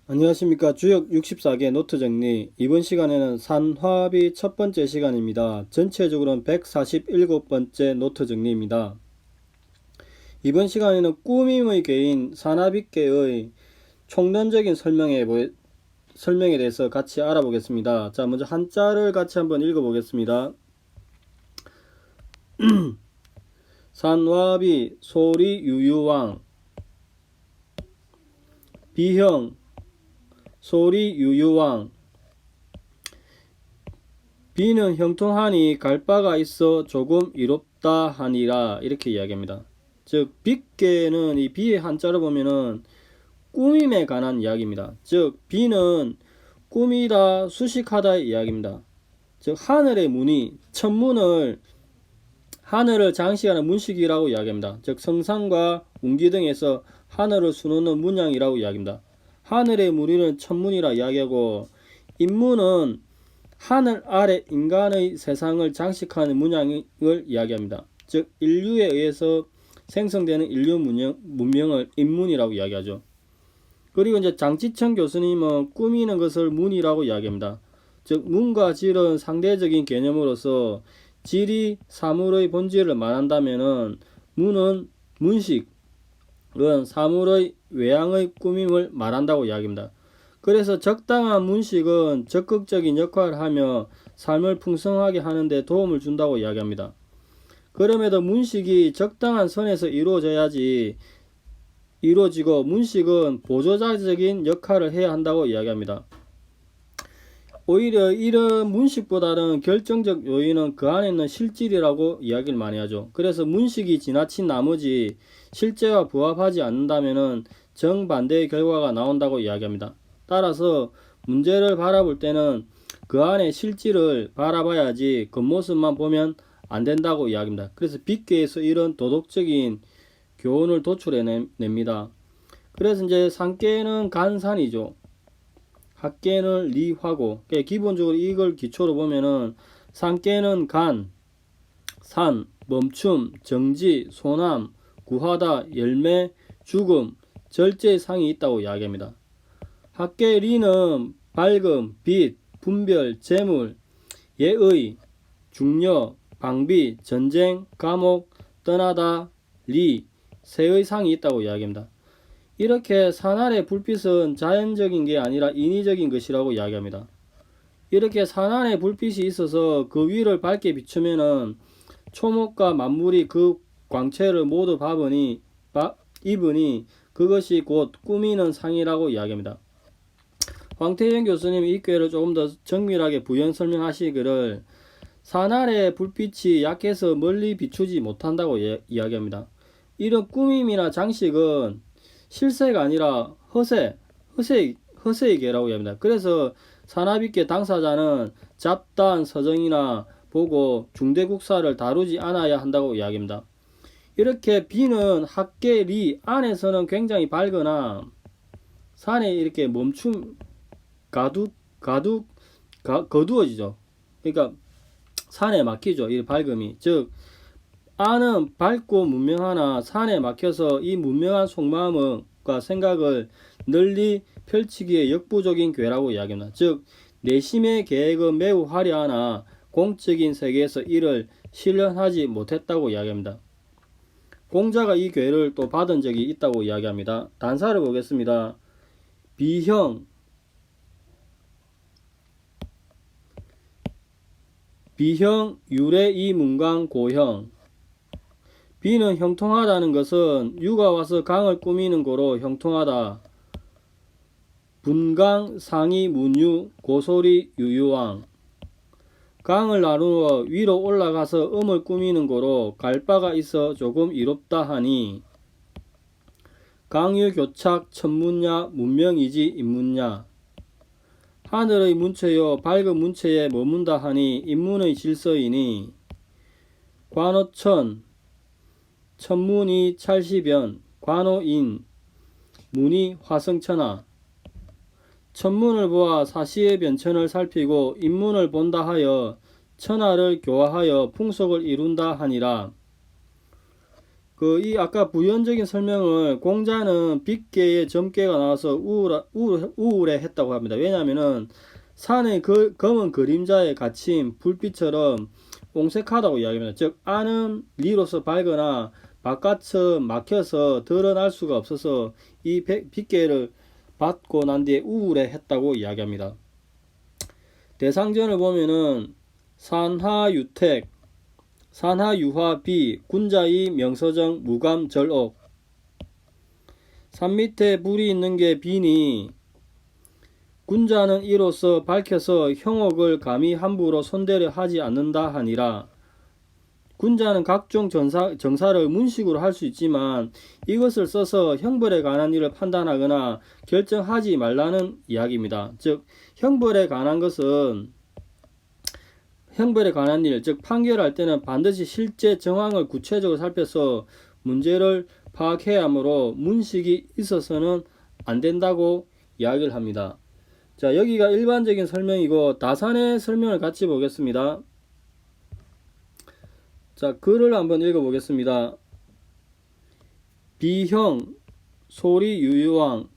안녕하십니까. 주역 64개 노트 정리. 이번 시간에는 산화비 첫 번째 시간입니다. 전체적으로는 147번째 노트 정리입니다. 이번 시간에는 꾸밈의 개인 산화비계의 총론적인 설명에 대해서 같이 알아보겠습니다. 자, 먼저 한자를 같이 한번 읽어보겠습니다. 산화비 소리 유유왕 비형 소리 유유왕 비는 형통하니 갈 바가 있어 조금 이롭다 하니라 이렇게 이야기합니다. 즉 빗개는 이 비의 한자로 보면은 꾸밈에 관한 이야기입니다. 즉 비는 꾸미다 수식하다의 이야기입니다. 즉 하늘의 문이 천문을 하늘을 장식하는 문식이라고 이야기합니다. 즉 성상과 운기 등에서 하늘을 수놓는 문양이라고 이야기합니다. 하늘의 무리는 천문이라 이야기하고 인문은 하늘 아래 인간의 세상을 장식하는 문양을 이야기합니다. 즉 인류에 의해서 생성되는 인류 문명을 인문이라고 이야기하죠. 그리고 이제 장지천 교수님은 꾸미는 것을 문이라고 이야기합니다. 즉 문과 질은 상대적인 개념으로서 질이 사물의 본질을 말한다면은 문은 문식은 사물의 외양의 꾸밈을 말한다고 이야기합니다. 그래서 적당한 문식은 적극적인 역할을 하며 삶을 풍성하게 하는 데 도움을 준다고 이야기합니다. 그럼에도 문식이 적당한 선에서 이루어지고 문식은 보조자적인 역할을 해야 한다고 이야기합니다. 오히려 이런 문식보다는 결정적 요인은 그 안에 있는 실질이라고 이야기를 많이 하죠. 그래서 문식이 지나친 나머지 실제와 부합하지 않는다면 정반대의 결과가 나온다고 이야기합니다. 따라서 문제를 바라볼 때는 그 안에 실질을 바라봐야지 겉모습만 보면 안 된다고 이야기합니다. 그래서 빗개에서 이런 도덕적인 교훈을 도출해냅니다. 그래서 이제 산개는 간산이죠. 학개는 리화고, 기본적으로 이걸 기초로 보면은 산개는 간, 산, 멈춤, 정지, 소남, 구하다, 열매, 죽음, 절제의 상이 있다고 이야기합니다. 학개 리는 밝음, 빛, 분별, 재물, 예의, 중려, 방비, 전쟁, 감옥, 떠나다, 리, 세의 상이 있다고 이야기합니다. 이렇게 산안의 불빛은 자연적인 게 아니라 인위적인 것이라고 이야기합니다. 이렇게 산안의 불빛이 있어서 그 위를 밝게 비추면은 초목과 만물이 그 광채를 모두 입으니 그것이 곧 꾸미는 상이라고 이야기합니다. 황태현 교수님이 이 꾀를 조금 더 정밀하게 부연 설명하시기를 산안의 불빛이 약해서 멀리 비추지 못한다고 이야기합니다. 이런 꾸밈이나 장식은 실세가 아니라 허세의 계라고 합니다. 그래서 산화비계 당사자는 잡다한 서정이나 보고 중대국사를 다루지 않아야 한다고 이야기합니다. 이렇게 비는 학계리 안에서는 굉장히 밝거나 산에 이렇게 거두어지죠. 그러니까 산에 막히죠. 이 밝음이. 즉 안은 밝고 문명하나 산에 막혀서 이 문명한 속마음과 생각을 널리 펼치기에 역부족인 괴라고 이야기합니다. 즉 내심의 계획은 매우 화려하나 공적인 세계에서 이를 실현하지 못했다고 이야기합니다. 공자가 이 괴를 또 받은 적이 있다고 이야기합니다. 단사를 보겠습니다. 비형 유래 이문강 고형. 비는 형통하다는 것은 유가 와서 강을 꾸미는 거로 형통하다. 분강 상이 문유 고소리 유유왕. 강을 나누어 위로 올라가서 음을 꾸미는 거로 갈 바가 있어 조금 이롭다 하니 강유교착 천문야 문명이지 인문야. 하늘의 문체요 밝은 문체에 머문다 하니 인문의 질서이니 관호천 천문이 찰시변 관호인 문이 화성천하. 천문을 보아 사시의 변천을 살피고 인문을 본다 하여 천하를 교화하여 풍속을 이룬다 하니라. 이 아까 부연적인 설명을 공자는 빗개에 점괘가 나와서 우울해 했다고 합니다. 왜냐하면은 산의 검은 그림자에 갇힌 불빛처럼 옹색하다고 이야기합니다. 즉 안은 리로서 밝거나 바깥은 막혀서 드러날 수가 없어서 이 빗개를 받고 난 뒤에 우울해 했다고 이야기합니다. 대상전을 보면은 산하유택, 산하유화비, 군자이, 명서정, 무감, 절옥. 산 밑에 불이 있는 게 비니 군자는 이로써 밝혀서 형옥을 감히 함부로 손대려 하지 않는다 하니라. 군자는 각종 정사를 문식으로 할 수 있지만 이것을 써서 형벌에 관한 일을 판단하거나 결정하지 말라는 이야기입니다. 즉 형벌에 관한 일, 즉 판결할 때는 반드시 실제 정황을 구체적으로 살펴서 문제를 파악해야 하므로 문식이 있어서는 안 된다고 이야기를 합니다. 자, 여기가 일반적인 설명이고 다산의 설명을 같이 보겠습니다. 자, 글을 한번 읽어보겠습니다. 비형, 소리 유유왕.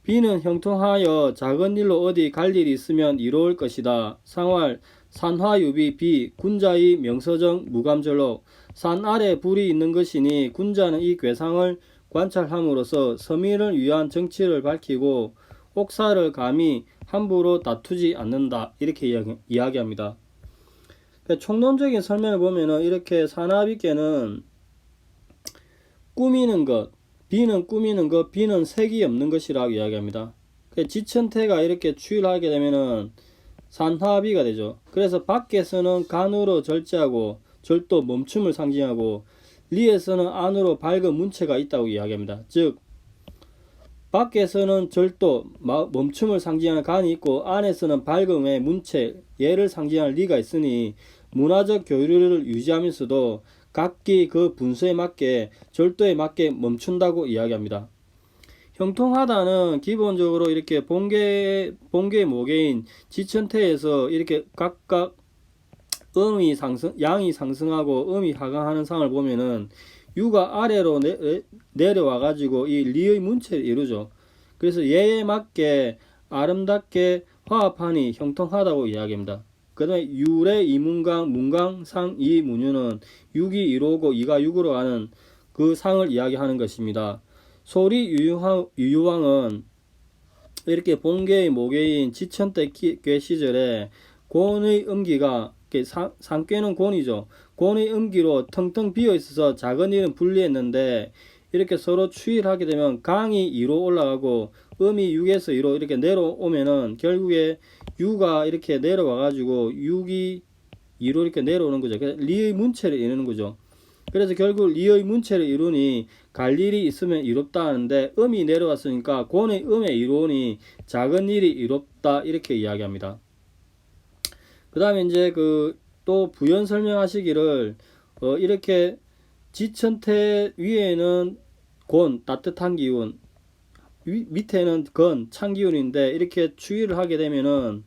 비는 형통하여 작은 일로 어디 갈 일이 있으면 이로울 것이다. 상활, 산화유비 비, 군자의 명서정 무감절록. 산 아래 불이 있는 것이니 군자는 이 괴상을 관찰함으로써 서민을 위한 정치를 밝히고 옥사를 감히 함부로 다투지 않는다. 이렇게 이야기합니다. 총론적인 설명을 보면은 이렇게 산하빗개는 꾸미는 것, 비는 꾸미는 것, 비는 색이 없는 것이라고 이야기합니다. 지천태가 이렇게 추일하게 되면은 산화비가 되죠. 그래서 밖에서는 간으로 절제하고 절도 멈춤을 상징하고 리에서는 안으로 밝은 문체가 있다고 이야기합니다. 즉 밖에서는 절도 멈춤을 상징하는 간이 있고 안에서는 밝음의 문체 예를 상징하는 리가 있으니 문화적 교류를 유지하면서도 각기 그 분수에 맞게 절도에 맞게 멈춘다고 이야기합니다. 형통하다는 기본적으로 이렇게 본계 모계인 지천태에서 이렇게 각각 양이 상승하고 음이 하강하는 상을 보면은 유가 아래로 내려와 가지고 이 리의 문체를 이루죠. 그래서 예에 맞게 아름답게 화합하니 형통하다고 이야기합니다. 그 다음에 유래 이문강, 문강, 상, 이 문유는 6이 2로고 2가 6으로 가는 그 상을 이야기하는 것입니다. 소리 유유왕은 이렇게 본계의 모계인 지천때 꽤 시절에 곤의 음기가 상꾀는 곤이죠. 곤의 음기로 텅텅 비어 있어서 작은 일은 불리했는데 이렇게 서로 추일하게 되면 강이 2로 올라가고 음이 6에서 2로 이렇게 내려오면은 결국에 유가 이렇게 내려와 가지고 6이 2로 이렇게 내려오는 거죠. 리의 문체를 이루는 거죠. 그래서 결국 리의 문체를 이루니 갈 일이 있으면 이롭다 하는데 음이 내려왔으니까 곤의 음에 이루니 작은 일이 이롭다 이렇게 이야기합니다. 그 다음에 이제 또 부연 설명하시기를 이렇게 지천태 위에는 곤 따뜻한 기운 밑에는 건 찬 기운인데 이렇게 추이를 하게 되면은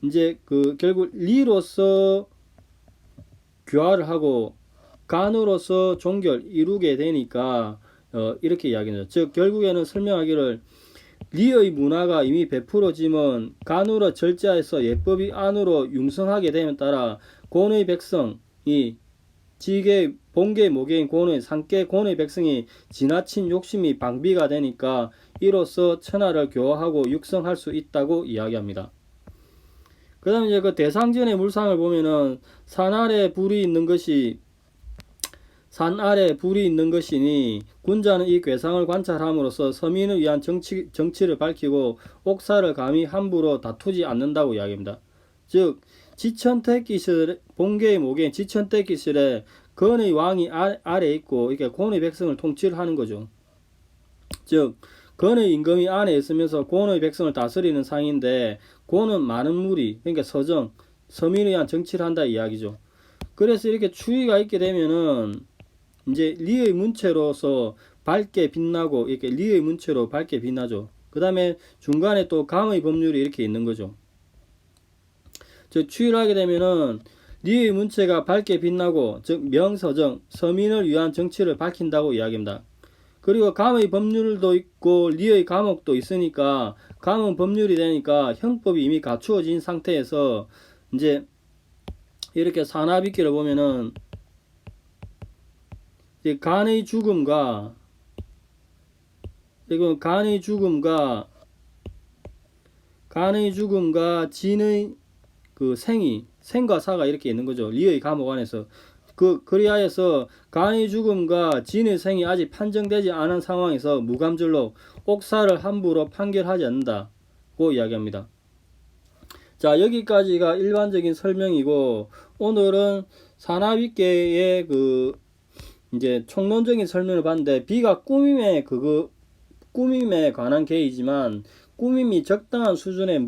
이제 결국 리로서 교화를 하고 간으로서 종결 이루게 되니까 이렇게 이야기합니다. 즉 결국에는 설명하기를 리의 문화가 이미 베풀어지면 간으로 절제해서 예법이 안으로 융성하게 됨에 따라 곤의 백성이 지계 본계 모계인 곤의 상계 곤의 백성이 지나친 욕심이 방비가 되니까 이로써 천하를 교화하고 육성할 수 있다고 이야기합니다. 그 다음에 이제 대상전의 물상을 보면은 산 아래 불이 있는 것이니 군자는 이 괴상을 관찰함으로써 서민을 위한 정치를 밝히고 옥사를 감히 함부로 다투지 않는다고 이야기합니다. 즉 지천택기 시절에 본계의 모계인 지천택기 시절에 건의 왕이 아래에 있고 이렇게 곤의 백성을 통치를 하는 거죠. 즉 건의 임금이 안에 있으면서 곤의 백성을 다스리는 상인데 곤은 많은 무리 그러니까 서민을 위한 정치를 한다 이야기죠. 그래서 이렇게 추위가 있게 되면은 이제 리의 문체로서 밝게 빛나고 이렇게 리의 문체로 밝게 빛나죠. 그 다음에 중간에 또 강의 법률이 이렇게 있는 거죠. 즉 추위를 하게 되면은 리의 문체가 밝게 빛나고 즉 명서정, 서민을 위한 정치를 밝힌다고 이야기합니다. 그리고 감의 법률도 있고 리의 감옥도 있으니까 감은 법률이 되니까 형법이 이미 갖추어진 상태에서 이제 이렇게 산하비기를 보면은 이제 간의 죽음과 그리고 간의 죽음과 진의 그 생과 사가 이렇게 있는 거죠. 리의 감옥 안에서. 그리하여서 간의 죽음과 진의 생이 아직 판정되지 않은 상황에서 무감절로 옥사를 함부로 판결하지 않는다고 이야기합니다. 자, 여기까지가 일반적인 설명이고, 오늘은 산하위계의 이제 총론적인 설명을 봤는데, 비가 꾸밈에 관한 계이지만, 꾸밈이 적당한 수준에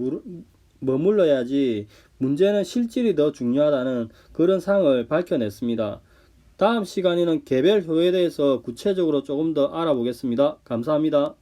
머물러야지 문제는 실질이 더 중요하다는 그런 상을 밝혀냈습니다. 다음 시간에는 개별 효에 대해서 구체적으로 조금 더 알아보겠습니다. 감사합니다.